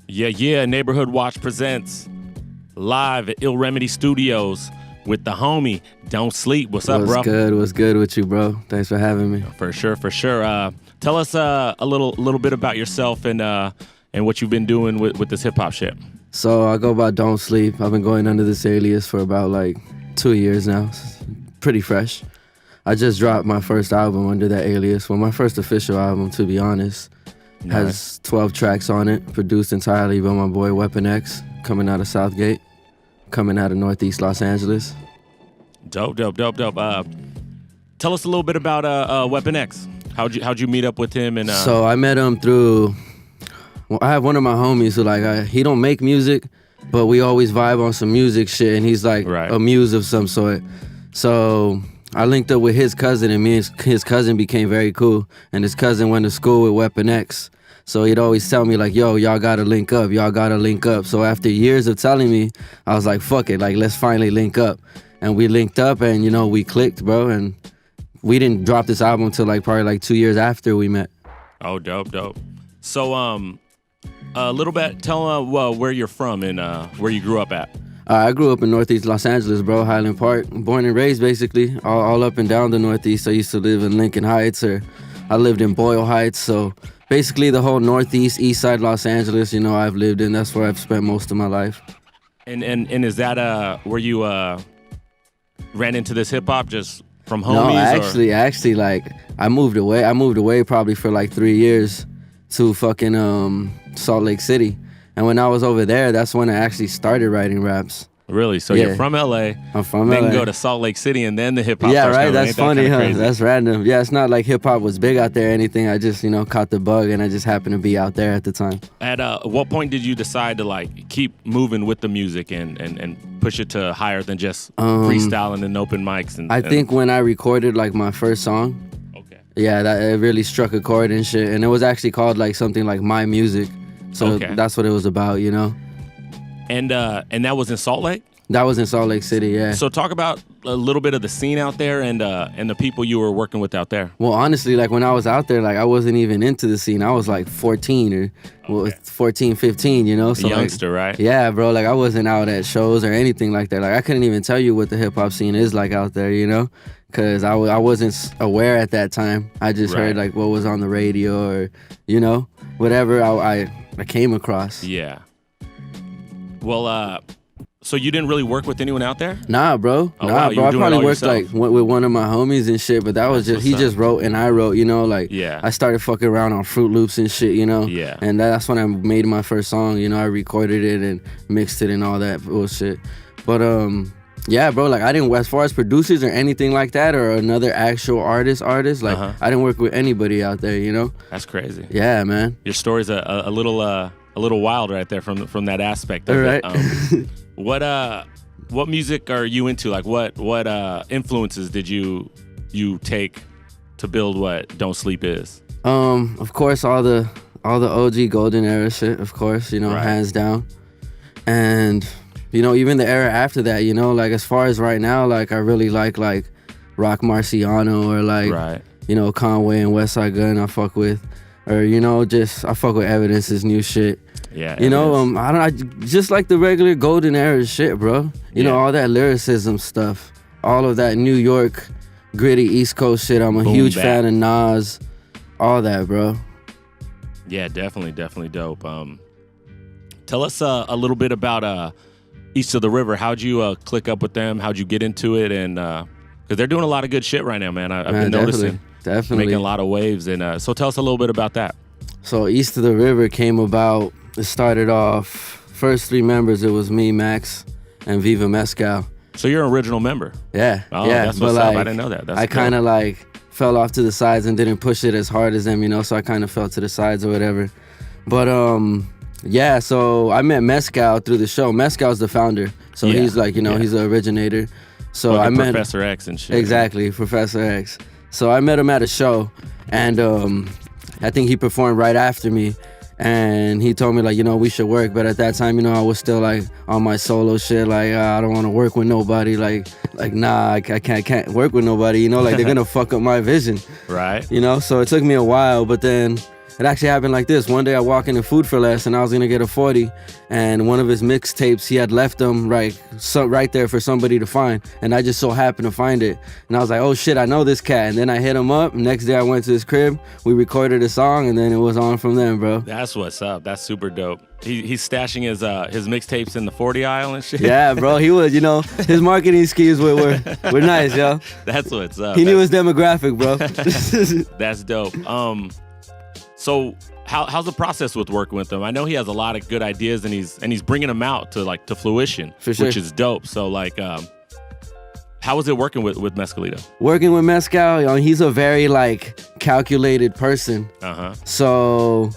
Yeah. Neighborhood Watch presents live at Ill Remedy Studios with the homie Don't Sleep. What's up, bro? What's good with you, bro? Thanks for having me. For sure. Tell us a little bit about yourself and what you've been doing with this hip hop shit. So I go by Don't Sleep. I've been going under this alias for about like 2 years now. It's pretty fresh. I just dropped my first album under that alias. Well, my first official album, to be honest. Nice. Has 12 tracks on it, produced entirely by my boy Weapon X, coming out of Southgate, coming out of Northeast Los Angeles. Dope. Tell us a little bit about Weapon X. How'd you meet up with him? And So I met him through. Well, I have one of my homies who he don't make music, but we always vibe on some music shit, and he's like a muse of some sort. So I linked up with his cousin, and me and his cousin became very cool. And his cousin went to school with Weapon X. So he'd always tell me like, yo, y'all gotta link up. So after years of telling me, I was like, fuck it, like let's finally link up. And we linked up and, we clicked, bro. And we didn't drop this album until probably 2 years after we met. Oh, dope. So a little bit, tell where you're from and where you grew up at. I grew up in Northeast Los Angeles, bro, Highland Park. Born and raised, basically, all up and down the Northeast. I used to live in Lincoln Heights, or I lived in Boyle Heights. So basically the whole Northeast, East Side Los Angeles, I've lived in. That's where I've spent most of my life. And is that where you ran into this hip hop just from homies? No, actually, I moved away. I moved away probably for 3 years to fucking Salt Lake City. And when I was over there, that's when I actually started writing raps. Really? So you're from LA. I'm from LA. Then go to Salt Lake City and then the hip hop. Yeah, right. Coming. That's funny, huh? That's random. Yeah, it's not like hip hop was big out there or anything. I just, caught the bug and I just happened to be out there at the time. At what point did you decide to keep moving with the music and push it to higher than just freestyling and open mics? I think when I recorded my first song. Okay. Yeah, it really struck a chord and shit. And it was actually called something like My Music. So that's what it was about, And that was in Salt Lake? That was in Salt Lake City, yeah. So talk about a little bit of the scene out there and the people you were working with out there. Well, honestly, when I was out there, I wasn't even into the scene. I was 14 or 14, 15, So a youngster, right? Yeah, bro. I wasn't out at shows or anything like that. I couldn't even tell you what the hip hop scene is out there, Because I wasn't aware at that time. I just heard what was on the radio or, whatever I came across. Yeah. Well, so you didn't really work with anyone out there? Nah, bro. Oh, wow. I probably worked with one of my homies and shit, but that was just, he just wrote and I wrote, Yeah. I started fucking around on Fruit Loops and shit, Yeah. And that's when I made my first song, I recorded it and mixed it and all that bullshit. But, yeah, bro, I didn't, as far as producers or anything like that, or another actual artist, I didn't work with anybody out there, That's crazy. Yeah, man. Your story's a little wild right there from that aspect of right. it. What music are you into? What influences did you take to build what Don't Sleep is? Of course, all the OG golden era shit, of course, hands down. And even the era after that, as far as right now, I really like Rock Marciano or Conway and Westside Gun I fuck with. Or, I fuck with Evidence's new shit. Yeah. I just like the regular golden era shit, bro. All that lyricism stuff. All of that New York gritty East Coast shit. I'm a huge fan of Nas. All that, bro. Yeah, definitely dope. Tell us a little bit about East of the River. How'd you click up with them? How'd you get into it? And because they're doing a lot of good shit right now, man. I've been noticing. Definitely. Making a lot of waves. And so tell us a little bit about that. So East of the River came about, it started off, first 3 members, it was me, Max, and Viva Mescal. So you're an original member? Yeah. Oh, yeah. That's what's up. I didn't know that. That's I kind of fell off to the sides and didn't push it as hard as them, so I kind of fell to the sides or whatever. But yeah, so I met Mescal through the show. Mescal's the founder. So he's he's the originator. So I met Professor X and shit. Exactly, Professor X. So I met him at a show, and I think he performed right after me, and he told me we should work. But at that time, I was still on my solo shit, I don't want to work with nobody, nah, I can't work with nobody, they're gonna fuck up my vision, right? So it took me a while, but then it actually happened like this. One day I walk into Food for Less and I was gonna get a 40, and one of his mixtapes, he had left them right there for somebody to find, and I just so happened to find it, and I was like, oh shit, I know this cat. And then I hit him up. Next day I went to his crib, we recorded a song, and then it was on from then, bro. That's what's up. That's super dope. He's stashing his mixtapes in the 40 aisle and shit. Yeah, bro. He was, his marketing schemes were nice, yo. That's what's up. He knew his demographic, bro. That's dope. So how's the process with working with him? I know he has a lot of good ideas, and he's bringing them out to fruition, for sure, which is dope. So how was it working with Mescalito? Working with Mescal, he's a very calculated person. So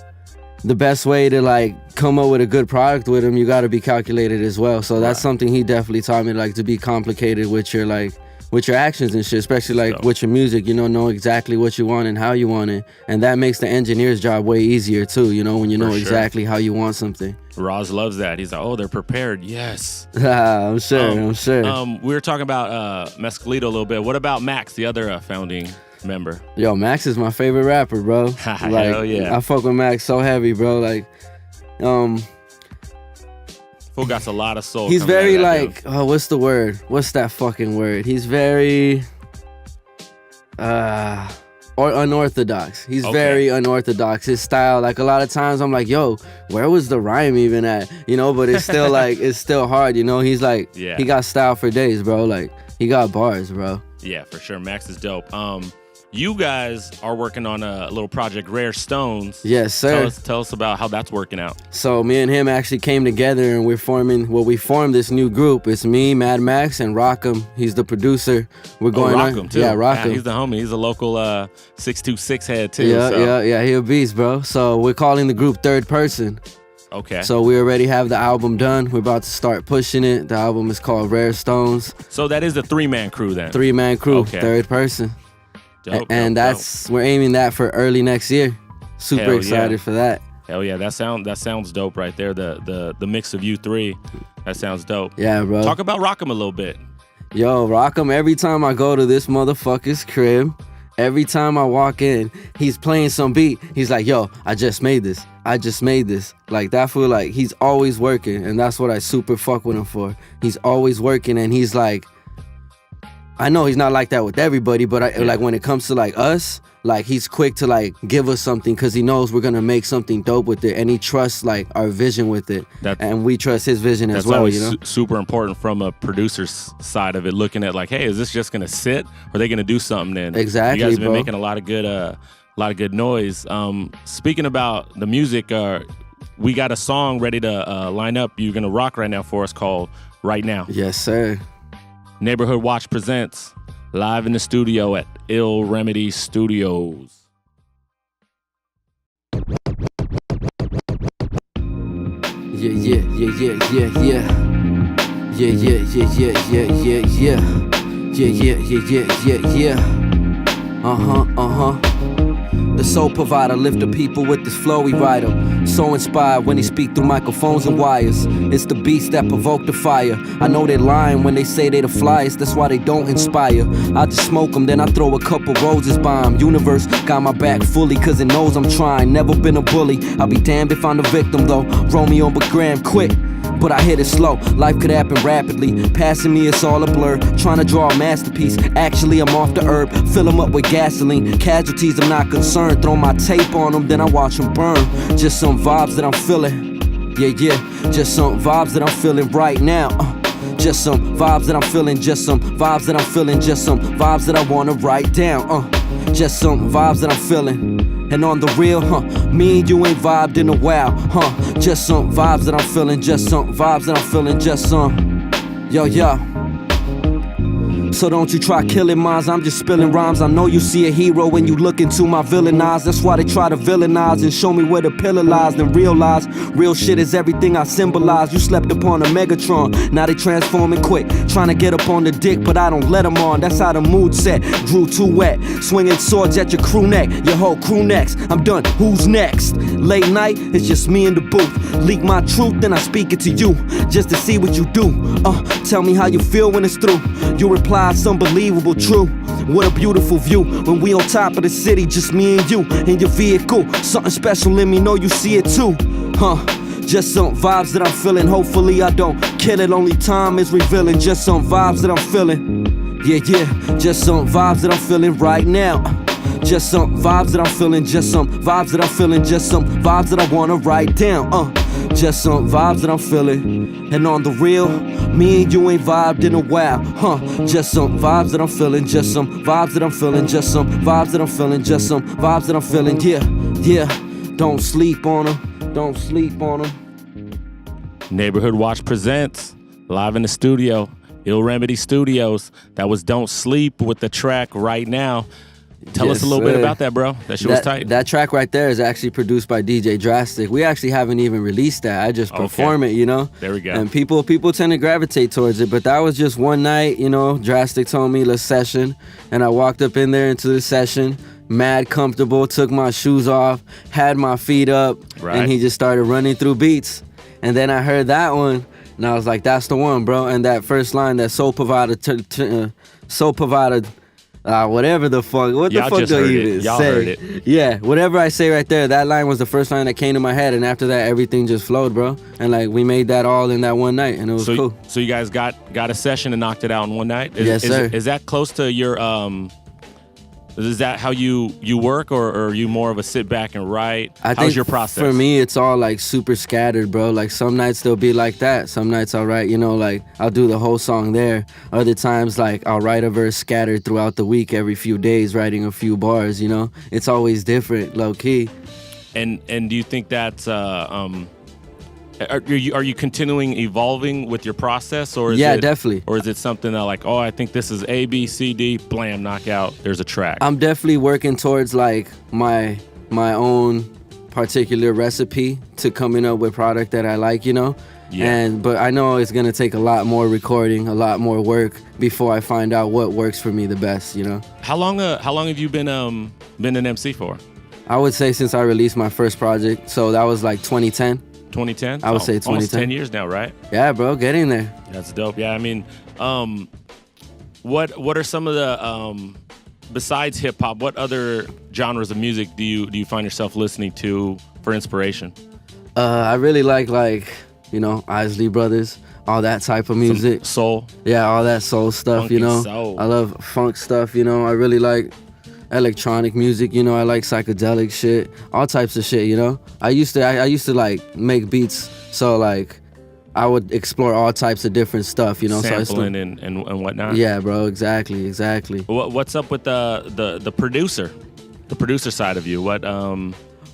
the best way to come up with a good product with him, you got to be calculated as well. So that's something he definitely taught me, to be complicated with your actions and shit, especially with your music, know exactly what you want and how you want it. And that makes the engineer's job way easier too, when you know exactly how you want something. Roz loves that. He's like, oh, they're prepared. Yes. I'm sure. We were talking about Mescalito a little bit. What about Max, the other founding member? Yo, Max is my favorite rapper, bro. Hell yeah. I fuck with Max so heavy, bro. Fool got a lot of soul. He's very what's the word? What's that fucking word? He's very unorthodox. He's very unorthodox. His style, a lot of times I'm like, yo, where was the rhyme even at? But it's still it's still hard, He's he got style for days, bro. He got bars, bro. Yeah, for sure. Max is dope. You guys are working on a little project, Rare Stones. Yes, sir. Tell us about how that's working out. So me and him actually came together, and we formed this new group. It's me, Mad Max, and Rockham. He's the producer. We're going Rockham too. Yeah, Rockham. Yeah, he's the homie. He's a local 626 head too. Yeah. He a beast, bro. So we're calling the group Third Person. Okay. So we already have the album done. We're about to start pushing it. The album is called Rare Stones. So that is the 3-man crew then. 3-man crew. Okay. Third Person. Dope, we're aiming that for early next year. Super excited for that. Hell yeah, that sounds dope right there. The mix of you three, that sounds dope. Yeah, bro. Talk about Rockham a little bit. Yo, Rockham, every time I go to this motherfucker's crib, every time I walk in, he's playing some beat. He's like, yo, I just made this. That fool, he's always working, and that's what I super fuck with him for. He's always working, and he's I know he's not like that with everybody, but when it comes to us, he's quick to give us something because he knows we're gonna make something dope with it, and he trusts our vision with it, and we trust his vision as well. That's always super important from a producer's side of it, looking at hey, is this just gonna sit, or are they gonna do something? And exactly, you guys have been bro. making a lot of good noise. Speaking about the music, we got a song ready to line up. You're gonna rock right now for us called Right Now. Yes, sir. Neighborhood Watch presents live in the studio at Ill Remedy Studios. Yeah. The soul provider, lift the people with this flow, we ride him. So inspired when he speak through microphones and wires. It's the beast that provoke the fire. I know they lying when they say they the flyest, that's why they don't inspire. I just smoke them, then I throw a couple roses by them. Universe got my back fully, cause it knows I'm trying. Never been a bully, I'll be damned if I'm the victim though. Romeo but Graham quick, but I hit it slow. Life could happen rapidly, passing me it's all a blur. Trying to draw a masterpiece, actually I'm off the herb. Fill them up with gasoline, casualties I'm not concerned. Throw my tape on them, then I watch them burn. Just some vibes that I'm feeling. Yeah, just some vibes that I'm feeling right now. Just some vibes that I'm feeling, just some vibes that I'm feeling, just some vibes that I wanna write down. Just some vibes that I'm feeling. And on the real, me and you ain't vibed in a while, just some vibes that I'm feeling, just some vibes that I'm feeling, just some. Yo. So don't you try killing minds, I'm just spilling rhymes. I know you see a hero when you look into my villain eyes. That's why they try to villainize and show me where the pillar lies. Then realize real shit is everything I symbolize. You slept upon a Megatron, now they transforming quick. Trying to get up on the dick, but I don't let them on. That's how the mood set, grew too wet. Swinging swords at your crew neck, your whole crew next. I'm done, who's next? Late night, it's just me in the booth. Leak my truth, then I speak it to you, just to see what you do. Tell me how you feel when it's through. You reply, vibes, unbelievable, true. What a beautiful view when we on top of the city, just me and you in your vehicle. Something special, let me know you see it too. Just some vibes that I'm feeling. Hopefully I don't kill it, only time is revealing. Just some vibes that I'm feeling. Yeah, just some vibes that I'm feeling right now. Just some vibes that I'm feeling, just some vibes that I'm feeling, just some vibes that I wanna write down. Just some vibes that I'm feeling. And on the real, me and you ain't vibed in a while. Just some vibes that I'm feeling, just some vibes that I'm feeling, just some vibes that I'm feeling, just some vibes that I'm feeling. Yeah. Don't sleep on them. Don't sleep on them. Neighborhood Watch presents live in the studio, Ill Remedy Studios. That was Don't Sleep with the track Right Now. Tell us a little bit about that, bro. That shit was tight. That track right there is actually produced by DJ Drastic. We actually haven't even released that. I just perform it, you know? There we go. And people tend to gravitate towards it, but that was just one night, you know, Drastic told me, let's session. And I walked up in there into the session, mad comfortable, took my shoes off, had my feet up, and he just started running through beats. And then I heard that one, and I was like, that's the one, bro. And that first line, that soul provided, whatever the fuck, what the fuck do you even Y'all say? heard it. Yeah, whatever I say right there, that line was the first line that came to my head, and after that, everything just flowed, bro. And like we made that all in that one night, and it was cool. So you guys got a session and knocked it out in one night? Yes, sir. Is that close to your Is that how you work, or are you more of a sit back and write? How's your process? For me, it's all like super scattered, bro. Like some nights they'll be like that. Some nights I'll write, you know, like I'll do the whole song there. Other times, like I'll write a verse scattered throughout the week, every few days, writing a few bars, you know? It's always different, low key. And do you think that's are you continuing evolving with your process, or is it, definitely, or is it something that like, oh, I think this is A, B, C, D, blam, knockout, there's a track? I'm definitely working towards like my own particular recipe to coming up with product that I like, you know. But I know it's gonna take a lot more recording, a lot more work before I find out what works for me the best, you know. How long have you been an MC for? I would say since I released my first project, so that was like 2010. 2010? I would say 2010. Almost 10 years now, right? Yeah, bro, get in there. That's dope. Yeah, I mean, what are some of the besides hip hop? What other genres of music do you find yourself listening to for inspiration? I really like you know, Isley Brothers, all that type of music. Some soul. Yeah, all that soul stuff. Funky, you know. soul. I love funk stuff. You know, I really like electronic music, you know. I like psychedelic shit, all types of shit, you know. I used to like make beats, so like I would explore all types of different stuff, you know. Sampling and whatnot. Yeah, bro, exactly. What's up with the producer side of you? What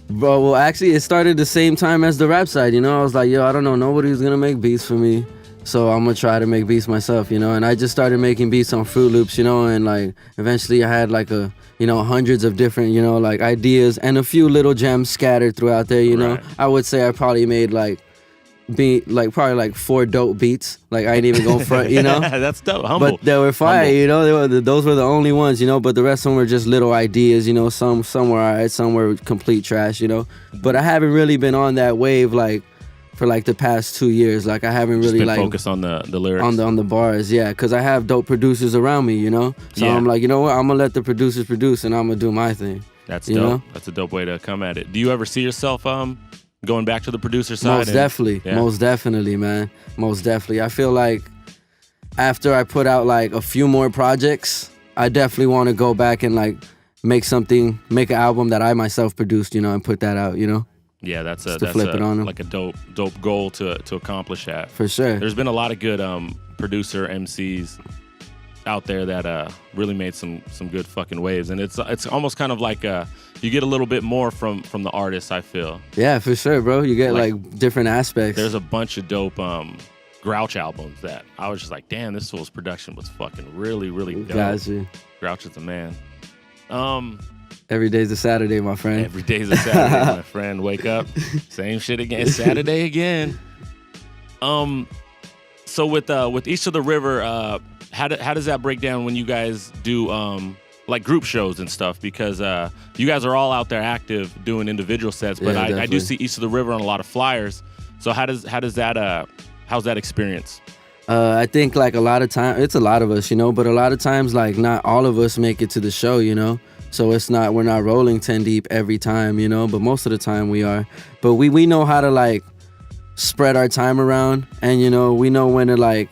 Bro, well, actually, it started the same time as the rap side, you know. I was like, yo, I don't know, nobody's gonna make beats for me, so I'm gonna try to make beats myself, you know. And I just started making beats on Fruit Loops, you know, and like eventually I had like hundreds of different, you know, like ideas and a few little gems scattered throughout there, you know. I would say I probably made probably like 4 dope beats. Like I ain't even going front, you know. That's dope. Humble. But they were fire, Humble. you know. Those were the only ones, you know. But the rest of them were just little ideas, you know. Some were alright, some were complete trash, you know. But I haven't really been on that wave like for like the past 2 years. Like I haven't really been like focused on the lyrics, on the bars, yeah. Because I have dope producers around me, you know. So I'm like, you know what? I'm gonna let the producers produce, and I'm gonna do my thing. That's dope. Know? That's a dope way to come at it. Do you ever see yourself going back to the producer side? Most definitely, man. Most definitely. I feel like after I put out like a few more projects, I definitely want to go back and like make an album that I myself produced, you know, and put that out, you know. Yeah, that's like a dope goal to accomplish that. For sure. There's been a lot of good producer MCs out there that really made some good fucking waves, and it's almost kind of like you get a little bit more from the artists, I feel. Yeah, for sure, bro. You get like different aspects. There's a bunch of dope Grouch albums that I was just like, damn, this fool's production was fucking really, really dope. Gotcha. Grouch is a man. Every day's a Saturday, my friend. Every day's a Saturday, my friend. Wake up, same shit again. It's Saturday again. So with East of the River, how does that break down when you guys do like group shows and stuff? Because you guys are all out there active doing individual sets, but yeah, I do see East of the River on a lot of flyers. So how's that experience? I think like a lot of time, it's a lot of us, but a lot of times like not all of us make it to the show, So we're not rolling 10 deep every time, but most of the time we are. But we know how to like spread our time around, and we know when to like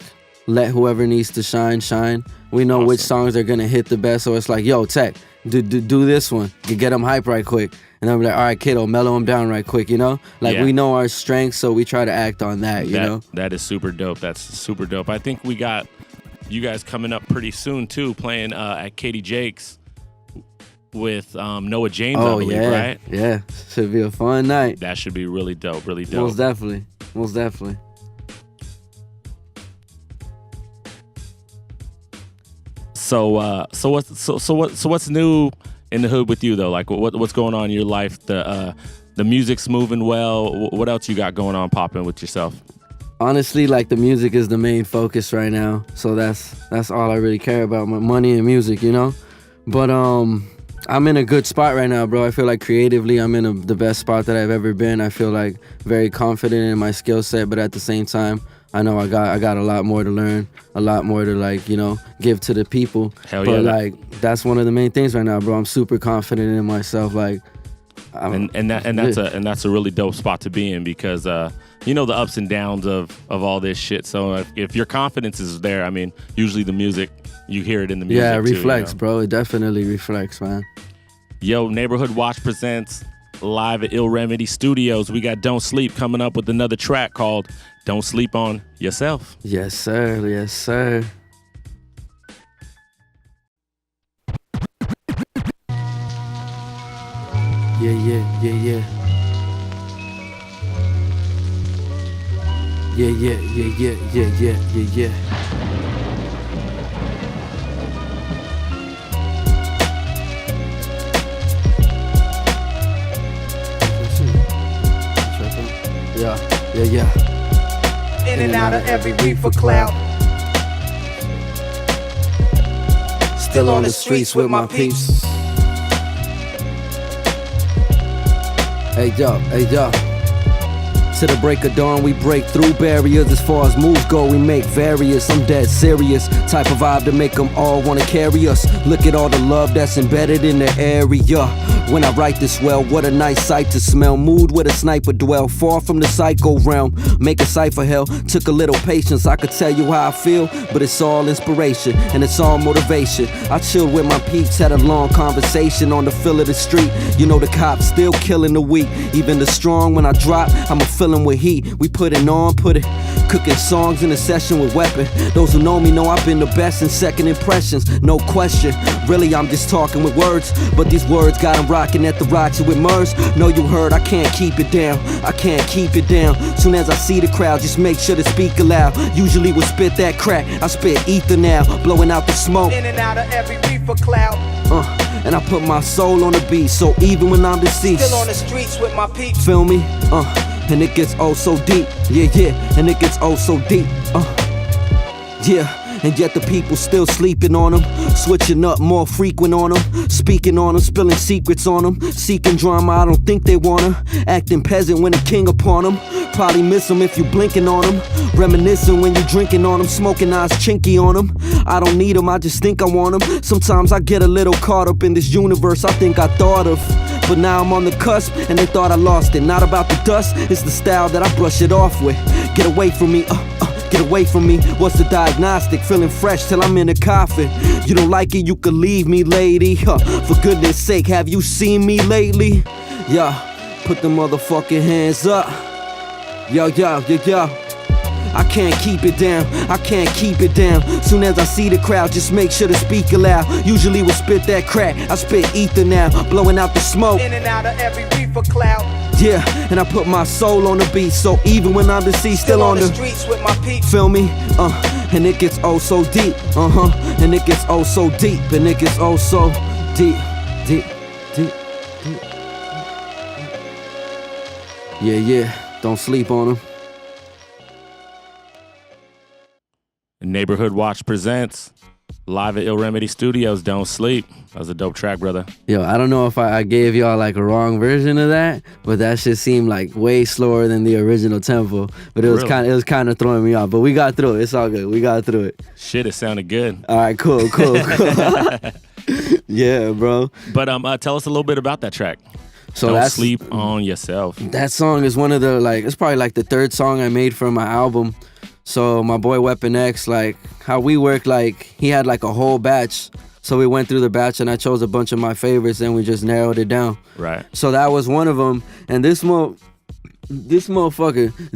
let whoever needs to shine. We know which songs are gonna hit the best, so it's like, yo, Tech, do this one, get them hype right quick. And then we're like, all right, kiddo, mellow them down right quick, Like we know our strengths, so we try to act on that, you know? That is super dope. That's super dope. I think we got you guys coming up pretty soon too, playing at Katie Jake's with Noah James, I believe, right? Yeah, should be a fun night. That should be really dope, really dope. Most definitely. So what's new in the hood with you though? Like what's going on in your life? The music's moving well. What else you got going on popping with yourself? Honestly, like the music is the main focus right now. So that's all I really care about, my money and music, But I'm in a good spot right now, bro. I feel like creatively I'm in the best spot that I've ever been. I feel like very confident in my skill set, but at the same time, I know I got a lot more to learn, a lot more to like, give to the people. Hell but yeah. Like that's one of the main things right now, bro. I'm super confident in myself. Like, that's a really dope spot to be in because the ups and downs of all this shit. So if your confidence is there, I mean, usually the music, you hear it in the music. Yeah, it reflects, too, bro. It definitely reflects, man. Yo, Neighborhood Watch presents live at Ill Remedy Studios. We got Don't Sleep coming up with another track called Don't Sleep on Yourself. Yes, sir. Yes, sir. Yeah. Yeah. In and out of every reefer cloud. Still on the streets with my peeps. Hey yo. To the break of dawn, we break through barriers. As far as moves go, we make various. I'm dead serious, type of vibe to make them all wanna carry us. Look at all the love that's embedded in the area. When I write this well, what a nice sight to smell. Mood where the sniper dwell, far from the psycho realm. Make a cipher hell, took a little patience. I could tell you how I feel, but it's all inspiration and it's all motivation. I chilled with my peeps, had a long conversation on the fill of the street. The cops still killing the weak. Even the strong, when I drop, I'ma fill them with heat. We put it, cooking songs in a session with Weapon. Those who know me know I've been the best in second impressions, no question. Really, I'm just talking with words, but these words got them rocking at the Roxy with Murs. Know you heard, I can't keep it down. Soon as I see the crowd, just make sure to speak aloud. Usually we'll spit that crack, I spit ether now, blowing out the smoke. In and out of every reefer cloud. And I put my soul on the beat, so even when I'm deceased, still on the streets with my peeps. Feel me? And it gets oh so deep. Yeah, and it gets oh so deep. Yeah. And yet the people still sleeping on them, switching up more frequent on them, speaking on them, spilling secrets on them, seeking drama, I don't think they wanna, acting peasant when the king upon them, probably miss them if you blinking on them, reminiscing when you drinking on them, smoking eyes chinky on them, I don't need them, I just think I want them, sometimes I get a little caught up in this universe I think I thought of, but now I'm on the cusp and they thought I lost it, not about the dust, it's the style that I brush it off with, get away from me, get away from me, what's the diagnostic? Feeling fresh till I'm in a coffin. You don't like it, you can leave me, lady. For goodness sake, have you seen me lately? Yeah, put the motherfucking hands up. Yo. I can't keep it down, Soon as I see the crowd, just make sure to speak aloud. Usually we'll spit that crack, I spit ether now, blowing out the smoke. In and out of every reefer cloud. Yeah, and I put my soul on the beat, so even when I'm deceased, still on the streets with my peeps. Feel me? And it gets oh so deep. And it gets oh so deep. And it gets oh so deep. Yeah. Don't sleep on them. Neighborhood Watch presents Live at Ill Remedy Studios, Don't Sleep. That was a dope track, brother. Yo, I don't know if I gave y'all like a wrong version of that, but that shit seemed like way slower than the original tempo. But it was kind of throwing me off. But we got through it. It's all good. We got through it. Shit, it sounded good. All right, cool. Yeah, bro. But tell us a little bit about that track. So Don't Sleep on Yourself. That song is one of the it's probably like the third song I made for my album. So my boy Weapon X, like how we work, like he had like a whole batch. So we went through the batch and I chose a bunch of my favorites and we just narrowed it down. Right. So that was one of them. And this motherfucker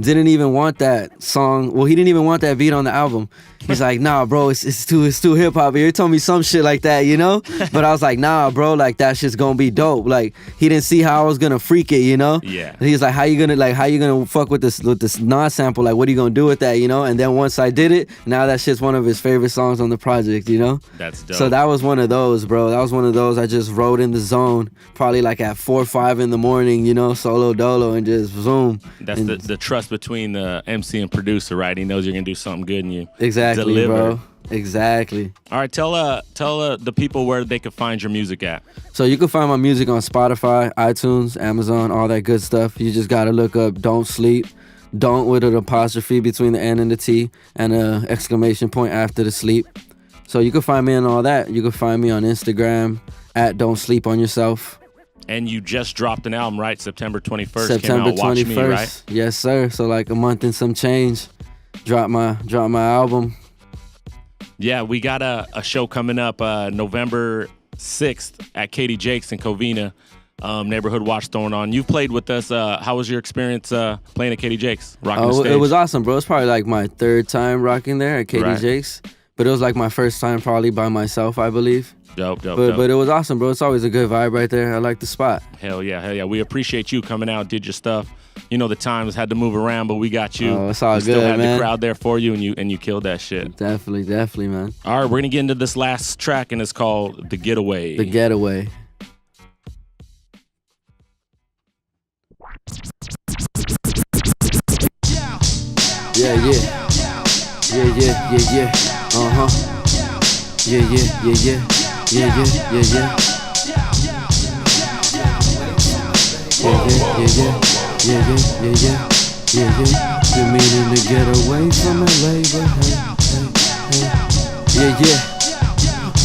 didn't even want that song. Well, he didn't even want that beat on the album. He's like, nah, bro, it's too hip hop. He told me some shit like that, you know? But I was like, nah, bro, like that shit's gonna be dope. Like he didn't see how I was gonna freak it, you know? Yeah. And he's like, how you gonna fuck with this non-sample? Like, what are you gonna do with that, you know? And then once I did it, now that shit's one of his favorite songs on the project, you know? That's dope. So that was one of those, bro. That was one of those I just wrote in the zone, probably like at 4 or 5 in the morning, you know, solo dolo, and just zoom. That's the trust between the MC and producer, right? He knows you're gonna do something good and you exactly, deliver. Bro. Exactly. All right, tell the people where they can find your music at. So you can find my music on Spotify, iTunes, Amazon, all that good stuff. You just gotta look up Don't Sleep. Don't with an apostrophe between the N and the T and an exclamation point after the sleep. So you can find me on all that. You can find me on Instagram at Don't Sleep on Yourself. And you just dropped an album, right? September 21st. September came out, 21st. Watch Me, right? Yes, sir. So like a month and some change. Drop my album. Yeah, we got a show coming up November 6th at Katie Jake's in Covina. Neighborhood Watch throwing on. You've played with us. How was your experience playing at Katie Jake's? Rocking the stage? It was awesome, bro. It's probably like my third time rocking there at Katie Jake's. But it was like my first time probably by myself, I believe. Dope. But it was awesome, bro. It's always a good vibe right there. I like the spot. Hell yeah. We appreciate you coming out, did your stuff. You know the times had to move around, but we got you. Oh, it's all good, still had man. the crowd there for you, and you killed that shit. Definitely, man. All right, we're gonna get into this last track, and it's called "The Getaway." The Getaway. Yeah. Uh-huh. Yeah. Been meaning to get away from LA, but hey. Yeah.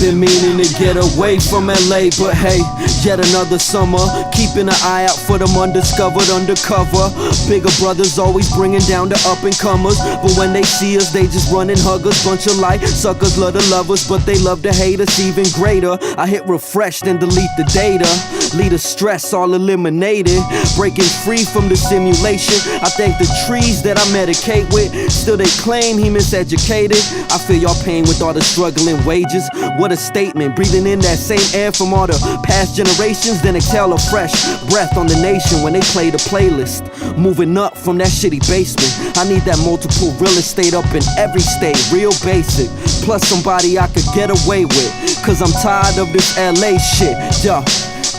Been meaning to get away from LA, but hey, yet another summer, keeping an eye out for them undiscovered undercover. Bigger brothers always bringing down the up and comers, but when they see us, they just run and hug us. Bunch of light suckers love to love us, but they love to hate us even greater. I hit refresh, then delete the data. Lead of stress all eliminated, breaking free from the simulation. I thank the trees that I medicate with, still they claim he miseducated. I feel y'all pain with all the struggling wages. What a statement, breathing in that same air from all the past generations, then exhale a fresh breath on the nation when they play the playlist. Moving up from that shitty basement, I need that multiple real estate up in every state, real basic, plus somebody I could get away with, cause I'm tired of this LA shit, yo.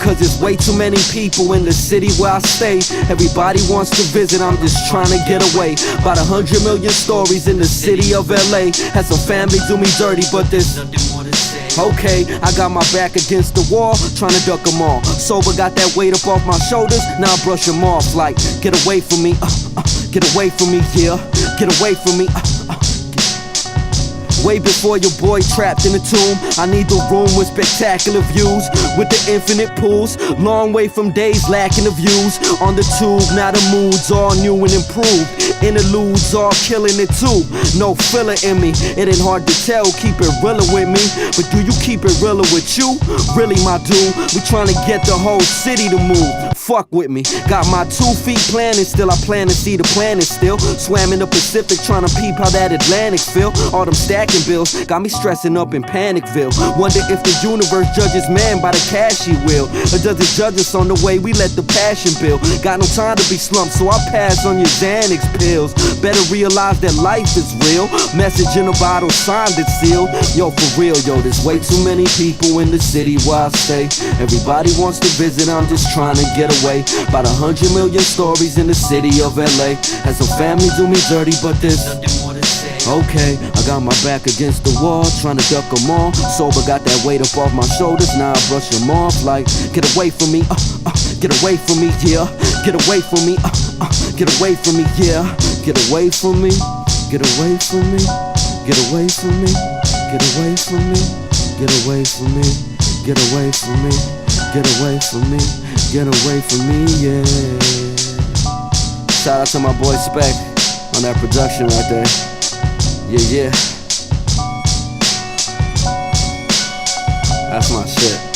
Cause there's way too many people in the city where I stay. Everybody wants to visit, I'm just trying to get away. About 100 million stories in the city of LA. Had some family do me dirty, but there's nothing more to say. Okay, I got my back against the wall, trying to duck them all. Sober, got that weight up off my shoulders, now I brush them off like, get away from me, get away from me, yeah. Get away from me, Way before your boy trapped in a tomb, I need the room with spectacular views, with the infinite pools. Long way from days lacking the views. On the tube, now the mood's all new and improved. Interludes all killing it too. No filler in me, it ain't hard to tell. Keep it realer with me, but do you keep it realer with you? Really, my dude, we trying to get the whole city to move. Fuck with me, got my 2 feet planted still. I plan to see the planet still. Swam in the Pacific trying to peep how that Atlantic feel. All them stacking bills got me stressing up in Panicville. Wonder if the universe judges man by the cash he will, or does it judge us on the way we let the passion build? Got no time to be slumped, so I pass on your Xanax pills. Better realize that life is real. Message in a bottle, signed and sealed. Yo, for real, yo, there's way too many people in the city where I stay. Everybody wants to visit, I'm just trying to get away. About 100 million stories in the city of LA. Had some family do me dirty, but there's nothing more to say. Okay, I got my back against the wall, trying to duck them all. Sober, got that weight up off my shoulders, now I brush them off like, get away from me, get away from me, yeah. Get away from me, get away from me, yeah. Get away from me, get away from me, get away from me, get away from me, get away from me, get away from me, get away from me, get away from me, yeah. Shout out to my boy Spec on that production right there. Yeah, yeah. That's my shit.